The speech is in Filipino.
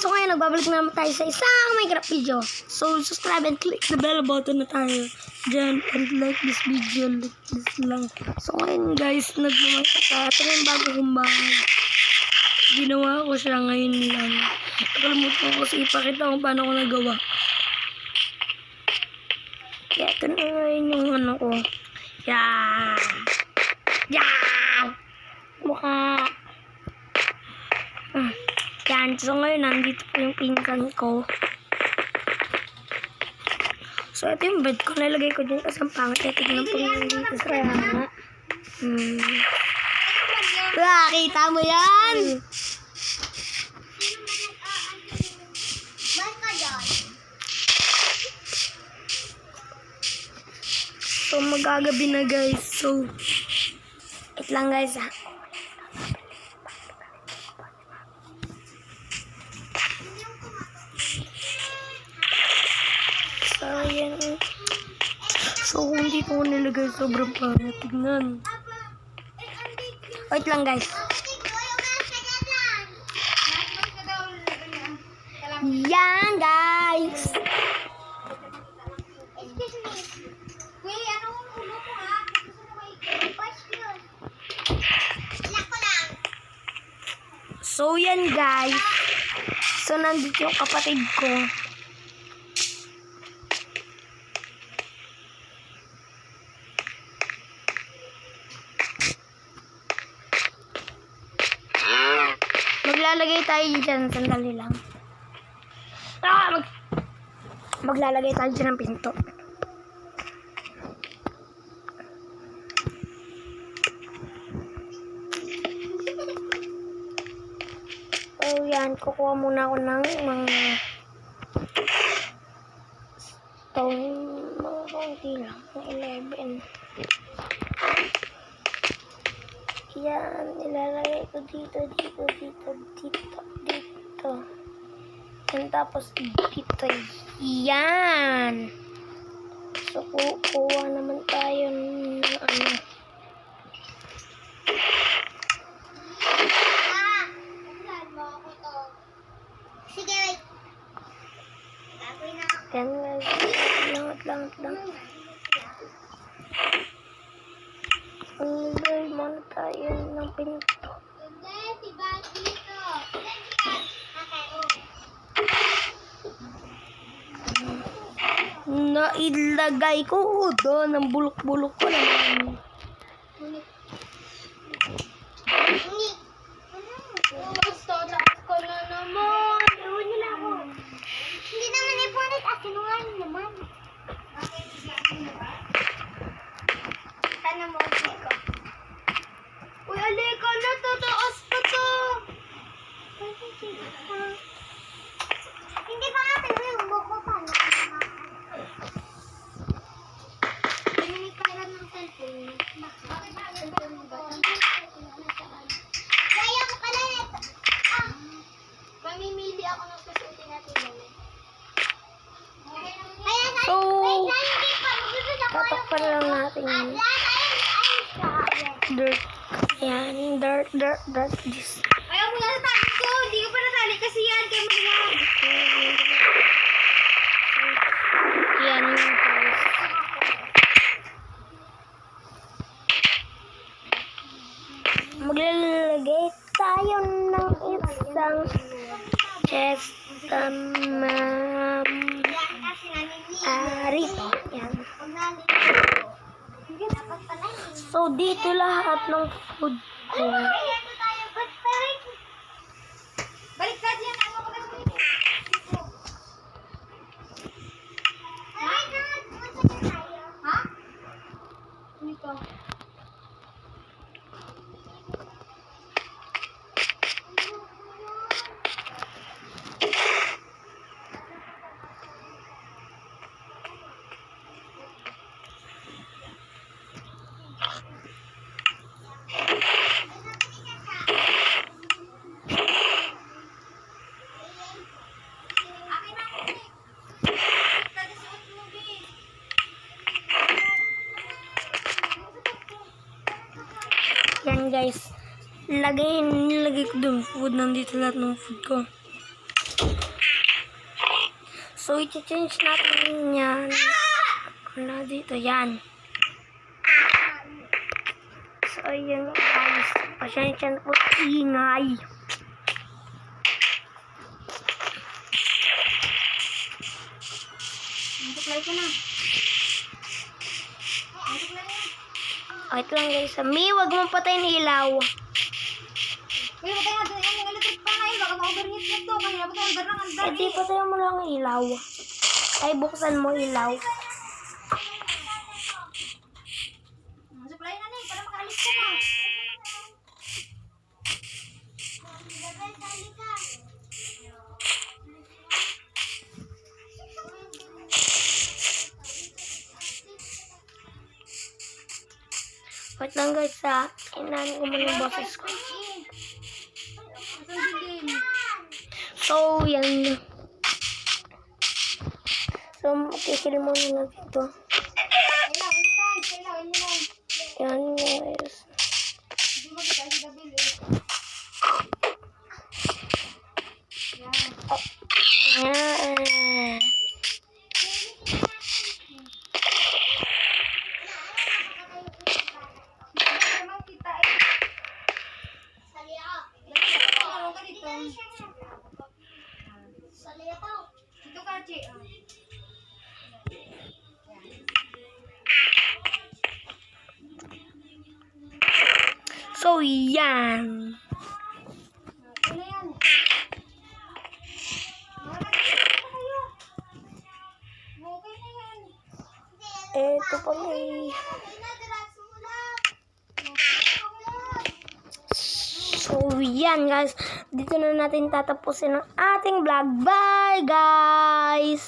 guys, so ngayon nagbabalik na naman tayo sa isang Minecraft video. So subscribe and click the bell button na tayo dyan. And like this video, like this lang. So ngayon guys, nagmamasa tayo. Ito yung bago kong bahay. Ginawa ko siya ngayon lang. Nakalimutan ko kasi ipakita kung paano ko nagawa. Kaya ito na ngayon yung ano ko. Yan! Yan! Mukha! Yan. So ngayon, nandito po yung pinsan ko. So ito yung bed ko. Nalagay ko dyan kasi ang pangit. Tignan po yung dito sa kaya. Kita mo yan? So magagabi na guys. So wait lang guys ha. So yan. So kung hindi ko nilagay sobrang pangit. Tignan. Wait lang guys. Yan guys. So yan guys. So nandito yung kapatid ko. Maglalagay tayo dyan. Sandali lang. Maglalagay tayo dyan ng pinto. So yan. Kukuha muna ako ng mga stone. Mga konti lang. 11. Yan, nilalagay ko dito. And tapos dito. Yan. So, kukuha naman tayo ng ano. Sige, wait. Yan, langat lang. Maglagay muna tayo ng pinto. Nailagay ko doon ang bulok-bulok ko naman. Gusto ko na naman. Ewan nila ako. Hindi naman ipunit. Sinungaling naman. Sana mo ko. Uy, alika na. Tataas pa to. Hindi pa nga tayo yung buko pa. Hindi pa rin ng cellphone. Cellphone mo ba? Kaya ko pala nito. Mamimili ako ng susutin natin namin. So, tatakpan lang natin yun. Dirt. Yan, dirt. Ayaw mo na natali ko. Hindi ko pa natali kasi yan. Kaya maluwag. Yan yung house. Maglalagay tayo ng isang chest rito. Yan. So, dito lahat ng food ko. Baliktad yan. Ano ko na ha? Dito. Yan guys. Nilagay ko dun food. Nandito lahat ng food ko. So, i-change natin yan. Ano dito? Yan. So, ayun guys. Pasensya na po sa ingay. Supply ko na. Supply na. O, ito lang guys. Mi, wag mong patayin ilaw. Uy, patay natin yung electric panel. Baka ma-overheat na to. Kaya patay ang darang ang Hindi, patayin mo lang ilaw. Ay, buksan mo ilaw. Supply na para makaalis ka na. Wait lang guys ha. Inanin ko muna yung boses ko. So, yan. So, makikil muna na dito. Yan guys. Yan. Ito ka, Chi. So, yan. Ano yan? Okay na yan. Eto pala eh. So, yan guys. Dito na natin tatapusin ang ating vlog. Bye guys!